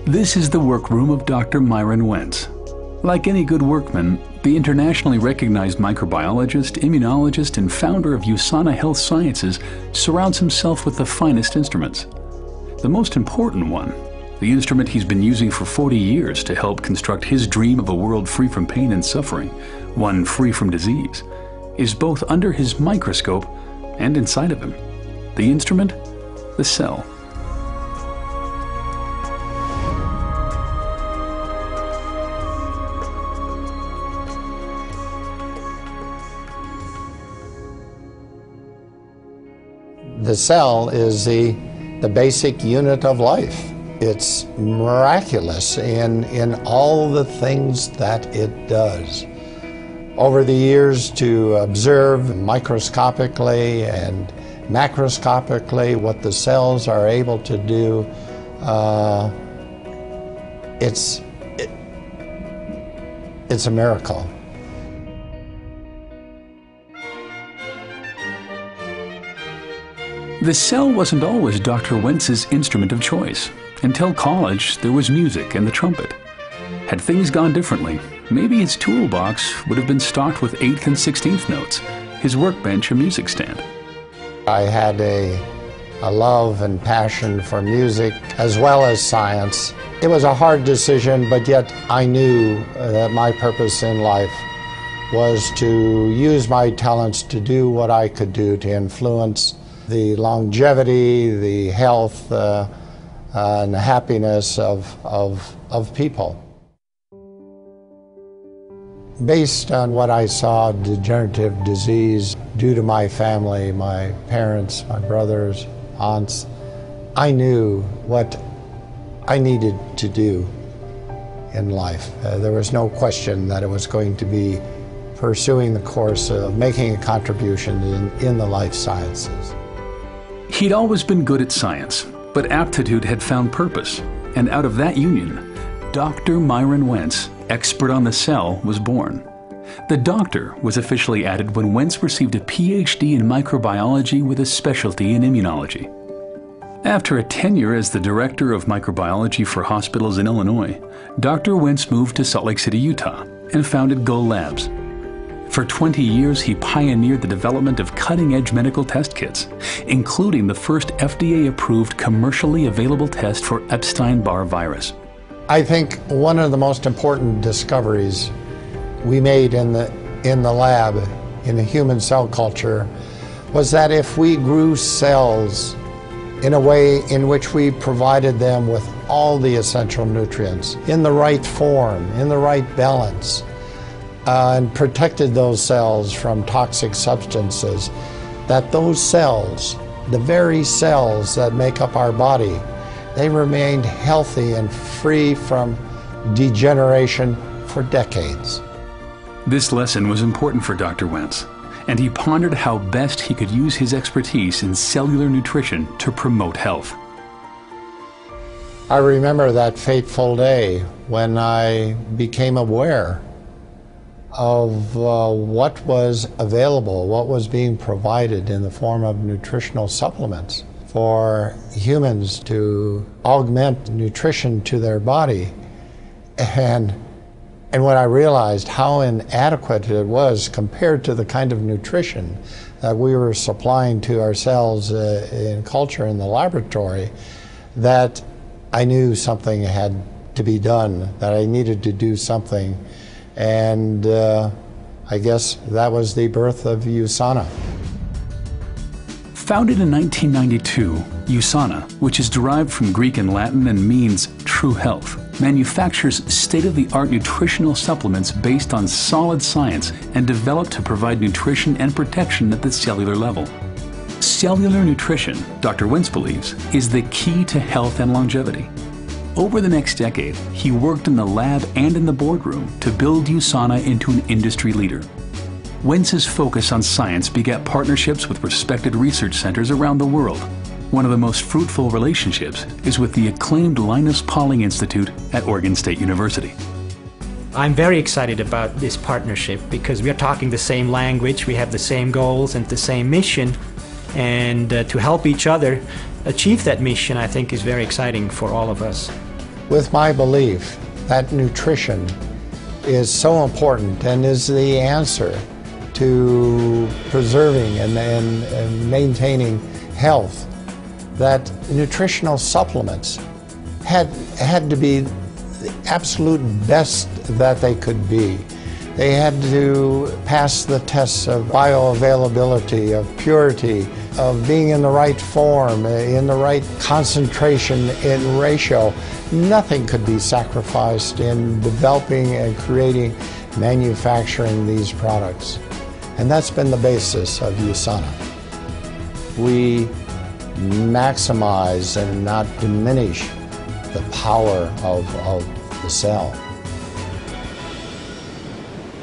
This is the workroom of Dr. Myron Wentz. Like any good workman, the internationally recognized microbiologist, immunologist, and founder of USANA Health Sciences surrounds himself with the finest instruments. The most important one, the instrument he's been using for 40 years to help construct his dream of a world free from pain and suffering, one free from disease, is both under his microscope and inside of him. The instrument? The cell. The cell is the basic unit of life. It's miraculous in all the things that it does. Over the years, to observe microscopically and macroscopically what the cells are able to do, it's a miracle. The cell wasn't always Dr. Wentz's instrument of choice. Until college, there was music and the trumpet. Had things gone differently, maybe his toolbox would have been stocked with 8th and 16th notes, his workbench a music stand. I had a love and passion for music as well as science. It was a hard decision, but yet I knew that my purpose in life was to use my talents to do what I could do to influence the longevity, the health, and the happiness of people. Based on what I saw, degenerative disease, due to my family, my parents, my brothers, aunts, I knew what I needed to do in life. There was no question that it was going to be pursuing the course of making a contribution in the life sciences. He'd always been good at science, but aptitude had found purpose, and out of that union, Dr. Myron Wentz, expert on the cell, was born. The doctor was officially added when Wentz received a PhD in microbiology with a specialty in immunology. After a tenure as the director of microbiology for hospitals in Illinois, Dr. Wentz moved to Salt Lake City, Utah, and founded Go Labs. For 20 years, he pioneered the development of cutting-edge medical test kits, including the first FDA-approved commercially available test for Epstein-Barr virus. I think one of the most important discoveries we made in the lab, in the human cell culture, was that if we grew cells in a way in which we provided them with all the essential nutrients, in the right form, in the right balance, and protected those cells from toxic substances, that those cells, the very cells that make up our body, they remained healthy and free from degeneration for decades. This lesson was important for Dr. Wentz, and he pondered how best he could use his expertise in cellular nutrition to promote health. I remember that fateful day when I became aware of what was available, what was being provided in the form of nutritional supplements for humans to augment nutrition to their body. And when I realized how inadequate it was compared to the kind of nutrition that we were supplying to ourselves in culture in the laboratory, that I knew something had to be done, that I needed to do something. And I guess that was the birth of USANA. Founded in 1992, USANA, which is derived from Greek and Latin and means true health, manufactures state-of-the-art nutritional supplements based on solid science and developed to provide nutrition and protection at the cellular level. Cellular nutrition, Dr. Wentz believes, is the key to health and longevity. Over the next decade, he worked in the lab and in the boardroom to build USANA into an industry leader. Wentz's focus on science begat partnerships with respected research centers around the world. One of the most fruitful relationships is with the acclaimed Linus Pauling Institute at Oregon State University. I'm very excited about this partnership because we are talking the same language, we have the same goals and the same mission, and to help each other achieve that mission, I think, is very exciting for all of us. with my belief that nutrition is so important and is the answer to preserving and maintaining health, that nutritional supplements had to be the absolute best that they could be. They had to pass the tests of bioavailability, of purity, of being in the right form, in the right concentration and ratio. Nothing could be sacrificed in developing and creating, manufacturing these products. And that's been the basis of USANA. We maximize and not diminish the power of the cell.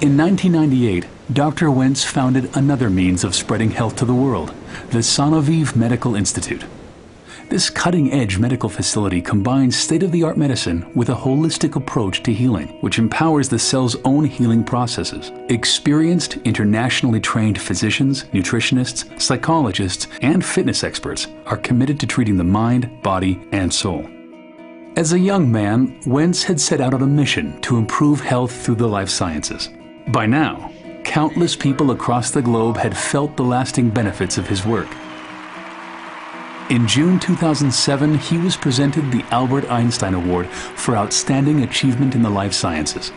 In 1998, Dr. Wentz founded another means of spreading health to the world, the Sonovive Medical Institute. This cutting-edge medical facility combines state-of-the-art medicine with a holistic approach to healing, which empowers the cell's own healing processes. Experienced, internationally trained physicians, nutritionists, psychologists, and fitness experts are committed to treating the mind, body, and soul. As a young man, Wentz had set out on a mission to improve health through the life sciences. By now, countless people across the globe had felt the lasting benefits of his work. In June 2007, he was presented the Albert Einstein Award for Outstanding Achievement in the Life Sciences.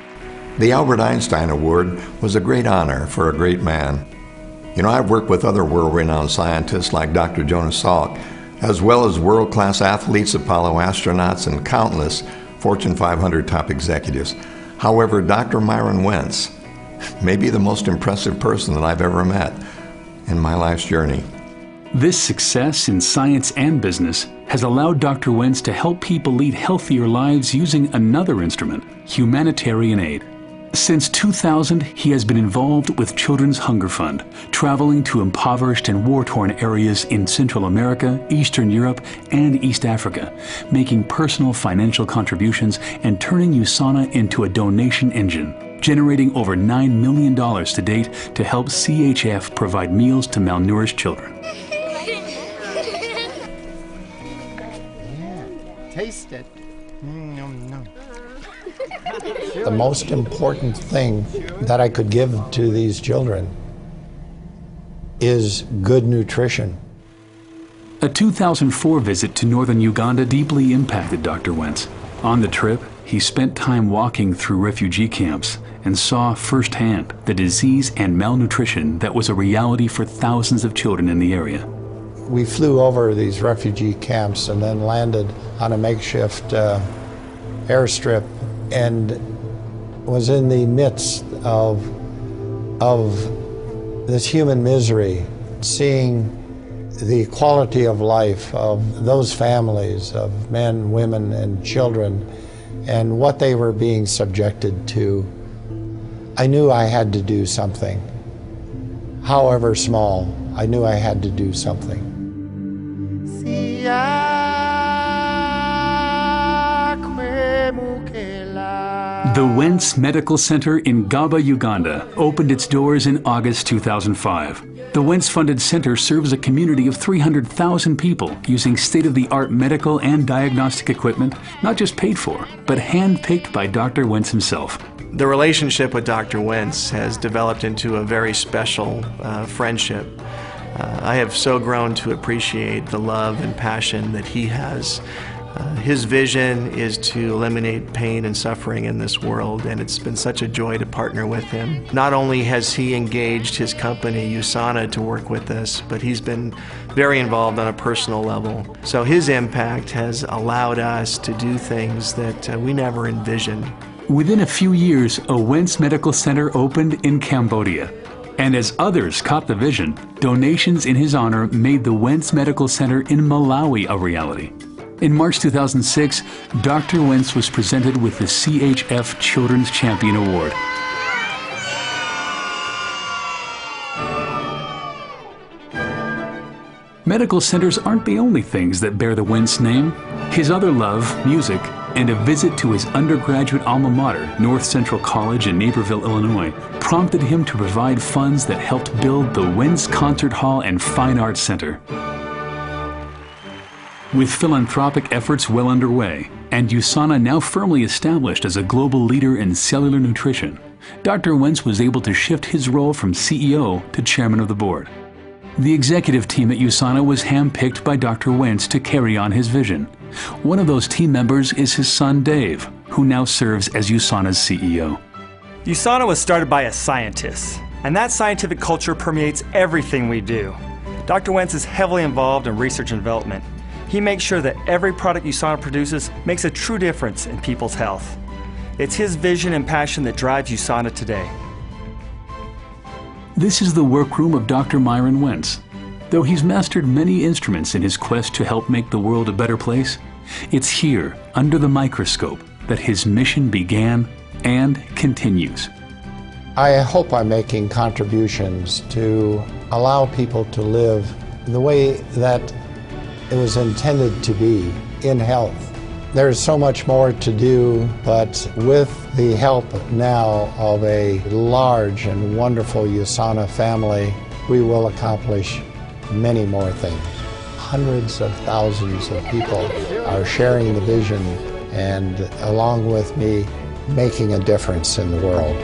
The Albert Einstein Award was a great honor for a great man. You know, I've worked with other world-renowned scientists like Dr. Jonas Salk, as well as world-class athletes, Apollo astronauts, and countless Fortune 500 top executives. However, Dr. Myron Wentz may be the most impressive person that I've ever met in my life's journey. This success in science and business has allowed Dr. Wentz to help people lead healthier lives using another instrument, humanitarian aid. Since 2000, he has been involved with Children's Hunger Fund, traveling to impoverished and war-torn areas in Central America, Eastern Europe, and East Africa, making personal financial contributions and turning USANA into a donation engine, generating over $9 million to date to help CHF provide meals to malnourished children. Taste it. The most important thing that I could give to these children is good nutrition. A 2004 visit to northern Uganda deeply impacted Dr. Wentz. On the trip, he spent time walking through refugee camps and saw firsthand the disease and malnutrition that was a reality for thousands of children in the area. We flew over these refugee camps and then landed on a makeshift airstrip and was in the midst of this human misery, seeing the quality of life of those families of men, women, and children and what they were being subjected to. I knew I had to do something. However small, I knew I had to do something. The Wentz Medical Center in Gaba, Uganda, opened its doors in August 2005. The Wentz-funded center serves a community of 300,000 people using state-of-the-art medical and diagnostic equipment, not just paid for, but hand-picked by Dr. Wentz himself. The relationship with Dr. Wentz has developed into a very special friendship. I have so grown to appreciate the love and passion that he has. His vision is to eliminate pain and suffering in this world, and it's been such a joy to partner with him. Not only has he engaged his company, USANA, to work with us, but he's been very involved on a personal level. So his impact has allowed us to do things that we never envisioned. Within a few years, a Wentz Medical Center opened in Cambodia. And as others caught the vision, donations in his honor made the Wentz Medical Center in Malawi a reality. In March 2006, Dr. Wentz was presented with the CHF Children's Champion Award. Medical centers aren't the only things that bear the Wentz name. His other love, music, and a visit to his undergraduate alma mater, North Central College in Naperville, Illinois, prompted him to provide funds that helped build the Wentz Concert Hall and Fine Arts Center. With philanthropic efforts well underway And USANA now firmly established as a global leader in cellular nutrition, Dr. Wentz was able to shift his role from CEO to chairman of the board. The executive team at USANA was handpicked by Dr. Wentz to carry on his vision. One of those team members is his son Dave, who now serves as USANA's CEO. USANA was started by a scientist, and that scientific culture permeates everything we do. Dr. Wentz is heavily involved in research and development. He makes sure that every product USANA produces makes a true difference in people's health. It's his vision and passion that drives USANA today. This is the workroom of Dr. Myron Wentz. Though he's mastered many instruments in his quest to help make the world a better place, it's here, under the microscope, that his mission began and continues. I hope I'm making contributions to allow people to live the way that it was intended to be, in health. There's so much more to do, but with the help now of a large and wonderful USANA family, we will accomplish many more things. Hundreds of thousands of people are sharing the vision and, along with me, making a difference in the world.